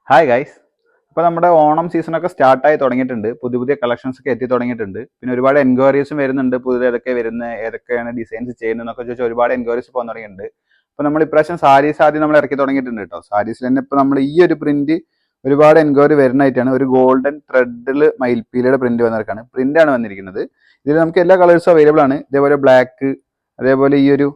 Hi guys. ഇപ്പോൾ നമ്മുടെ ഓണം സീസണൊക്കെ സ്റ്റാർട്ടായി തുടങ്ങിയിട്ടുണ്ട്. പുതിയ പുതിയ കളക്ഷൻസ് ഒക്കെ എത്തി തുടങ്ങിയിട്ടുണ്ട്. പിന്നെ ഒരുപാട് എൻക്വയറീസും വരുന്നുണ്ട്. പുതിയത് ഏതൊക്കെ വരുന്നത്, ഏതൊക്കെയാണ് ഡിസൈൻസ് ചെയ്യുന്നതെന്നൊക്കെ ചോദിച്ചാൽ ഒരുപാട് എൻക്വയറീസ് പോകാൻ തുടങ്ങിയിട്ടുണ്ട്. അപ്പോൾ നമ്മൾ ഇപ്രാവശ്യം സാരീസ് ആദ്യം നമ്മൾ ഇറക്കി തുടങ്ങിയിട്ടുണ്ട് കേട്ടോ. സാരീസിൽ തന്നെ ഇപ്പോൾ നമ്മൾ ഈ ഒരു പ്രിന്റ് ഒരുപാട് എൻക്വയറി വരുന്നതായിട്ടാണ്. ഒരു ഗോൾഡൻ ത്രെഡിൽ മയിൽപ്പീലയുടെ പ്രിന്റ് വന്നിരിക്കുകയാണ്. പ്രിന്റാണ് വന്നിരിക്കുന്നത്. ഇതിൽ നമുക്ക് എല്ലാ കളേഴ്സും അവൈലബിൾ ആണ്. ഇതേപോലെ ബ്ലാക്ക്, അതേപോലെ ഈ ഒരു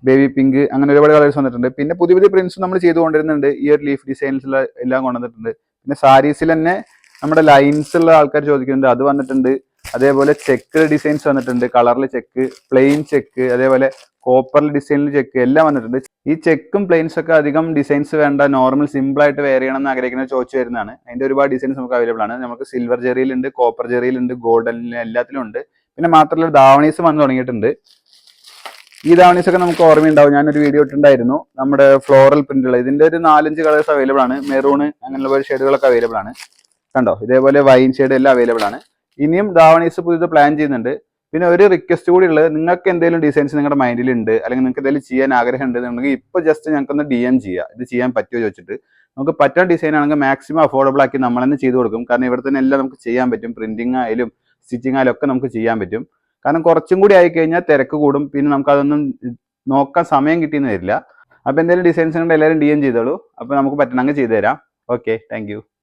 ബേബി പിങ്ക്, അങ്ങനെ ഒരുപാട് കളേഴ്സ് വന്നിട്ടുണ്ട്. പിന്നെ പുതിയ പുതിയ പ്രിന്റ്സ് നമ്മൾ ചെയ്തുകൊണ്ടിരുന്നുണ്ട്. ഈ ഒരു ലീഫ് ഡിസൈൻസിൽ എല്ലാം കൊണ്ടുവന്നിട്ടുണ്ട്. പിന്നെ സാരീസിൽ തന്നെ നമ്മുടെ ലൈൻസ് ഉള്ള ആൾക്കാർ ചോദിക്കുന്നുണ്ട്, അത് വന്നിട്ടുണ്ട്. അതേപോലെ ചെക്ക് ഡിസൈൻസ് വന്നിട്ടുണ്ട്, കളറിൽ ചെക്ക്, പ്ലെയിൻ ചെക്ക്, അതേപോലെ കോപ്പറിൽ ഡിസൈനിൽ ചെക്ക് എല്ലാം വന്നിട്ടുണ്ട്. ഈ ചെക്കും പ്ലെയിൻസ് ഒക്കെ അധികം ഡിസൈൻസ് വേണ്ട, നോർമൽ സിമ്പിൾ ആയിട്ട് വെയർ ചെയ്യണം എന്ന് ആഗ്രഹിക്കുന്നത് ചോദിച്ചു വരുന്നതാണ്. അതിന്റെ ഒരുപാട് ഡിസൈൻസ് നമുക്ക് അവൈലബിൾ ആണ്. നമുക്ക് സിൽവർ ജെറിയിലുണ്ട്, കോപ്പർ ജെറിയിലുണ്ട്, ഗോൾഡനിൽ, എല്ലാത്തിലും ഉണ്ട്. പിന്നെ മാത്രമല്ല ദാവണീസ് വന്നു തുടങ്ങിയിട്ടുണ്ട്. ഈ ദാവണീസ് ഒക്കെ നമുക്ക് ഓർമ്മയുണ്ടാവും, ഞാനൊരു വീഡിയോ ഇട്ടുണ്ടായിരുന്നു. നമ്മുടെ ഫ്ലോറൽ പ്രിന്റുള്ള ഇതിന്റെ ഒരു 4-5 കളേഴ്സ് അവൈലബിൾ ആണ്. മെറൂണ് അങ്ങനെയുള്ള ഷെയ്ഡുകളൊക്കെ അവൈലബിൾ ആണ്. കണ്ടോ, ഇതേപോലെ വൈൻ ഷെയ്ഡ് എല്ലാം അവൈലബിൾ ആണ്. ഇനിയും ദാവണീസ് പുതിയത് പ്ലാൻ ചെയ്യുന്നുണ്ട്. പിന്നെ ഒരു റിക്വസ്റ്റ് കൂടി ഉള്ളത്, നിങ്ങൾക്ക് എന്തെങ്കിലും ഡിസൈൻസ് നിങ്ങളുടെ മൈൻഡിൽ ഉണ്ട്, അല്ലെങ്കിൽ നിങ്ങൾക്ക് എന്തെങ്കിലും ചെയ്യാൻ ആഗ്രഹം ഉണ്ട് എന്നുണ്ടെങ്കിൽ ഇപ്പോൾ ജസ്റ്റ് ഞങ്ങൾക്കൊന്ന് DM ചെയ്യുക, ഇത് ചെയ്യാൻ പറ്റുമോ ചോദിച്ചിട്ട്. നമുക്ക് പറ്റുന്ന ഡിസൈൻ ആണെങ്കിൽ മാക്സിമം അഫോർഡബിൾ ആക്കി നമ്മൾ തന്നെ ചെയ്ത് കൊടുക്കും. കാരണം ഇവിടെ തന്നെ എല്ലാം നമുക്ക് ചെയ്യാൻ പറ്റും. പ്രിന്റിംഗ് ആയാലും സ്റ്റിച്ചിങ് ആയാലും ഒക്കെ നമുക്ക് ചെയ്യാൻ പറ്റും. കാരണം കുറച്ചും കൂടി ആയിക്കഴിഞ്ഞാൽ തിരക്ക് കൂടും. പിന്നെ നമുക്ക് അതൊന്നും നോക്കാൻ സമയം കിട്ടിയെന്ന് വരില്ല. അപ്പോൾ എന്തെങ്കിലും ഡിസൈൻസ് ഉണ്ടെങ്കിൽ എല്ലാവരും DM ചെയ്തോളൂ. അപ്പോൾ നമുക്ക് പറ്റണമെങ്കിൽ ചെയ്തു തരാം. Okay, thank you.